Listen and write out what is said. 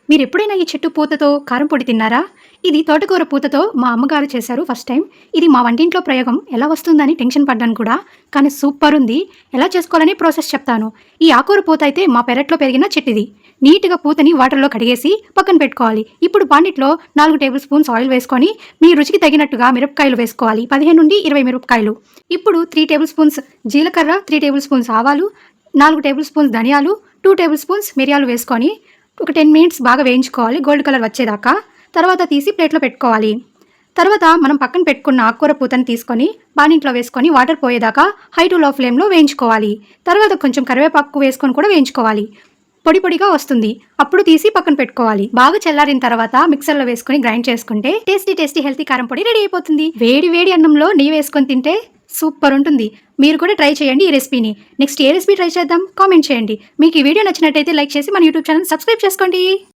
మీరెప్పుడైనా ఈ చెట్టు పూతతో కారం పొడి తిన్నారా? ఇది తోటకూర పూతతో మా అమ్మగారు చేశారు ఫస్ట్ టైమ్. ఇది మా వంటింట్లో ప్రయోగం ఎలా వస్తుందని టెన్షన్ పడ్డాను కూడా. కానీ సూపరుంది. ఎలా చేసుకోవాలని ప్రాసెస్ చెప్తాను. ఈ ఆకూర పూత అయితే మా పెరట్లో పెరిగిన చెట్టిది. నీట్‌గా పూతని వాటర్‌లో కడిగేసి పక్కన పెట్టుకోవాలి. ఇప్పుడు బాండిట్లో 4 టేబుల్ స్పూన్స్ ఆయిల్ వేసుకొని, మీ రుచికి తగినట్టుగా మిరపకాయలు వేసుకోవాలి. 15-20 మిరపకాయలు. ఇప్పుడు 3 టేబుల్ స్పూన్స్ జీలకర్ర, 3 టేబుల్ స్పూన్స్ ఆవాలు, 4 టేబుల్ స్పూన్స్ ధనియాలు, 2 టేబుల్ స్పూన్స్ మిరియాలు వేసుకొని ఒక 10 మినిట్స్ బాగా వేయించుకోవాలి గోల్డ్ కలర్ వచ్చేదాకా. తర్వాత తీసి ప్లేట్లో పెట్టుకోవాలి. తర్వాత మనం పక్కన పెట్టుకున్న ఆకుకూర పూతని తీసుకొని బాణీట్లో వేసుకొని వాటర్ పోయేదాకా హై టు లో ఫ్లేమ్లో వేయించుకోవాలి. తర్వాత కొంచెం కరివేపాకు వేసుకొని కూడా వేయించుకోవాలి. పొడి పొడిగా వస్తుంది. అప్పుడు తీసి పక్కన పెట్టుకోవాలి. బాగా చల్లారిన తర్వాత మిక్సర్లో వేసుకొని గ్రైండ్ చేసుకుంటే టేస్టీ టేస్టీ హెల్తీ కారం పొడి రెడీ అయిపోతుంది. వేడి వేడి అన్నంలో నెయ్యి వేసుకొని తింటే సూపర్ ఉంటుంది. మీరు కూడా ట్రై చేయండి ఈ రెసిపీని. నెక్స్ట్ ఏ రెసిపీ ట్రై చేద్దాం కామెంట్ చేయండి. మీకు ఈ వీడియో నచ్చినట్టయితే లైక్ చేసి మన యూట్యూబ్ ఛానల్ సబ్స్క్రైబ్ చేసుకోండి.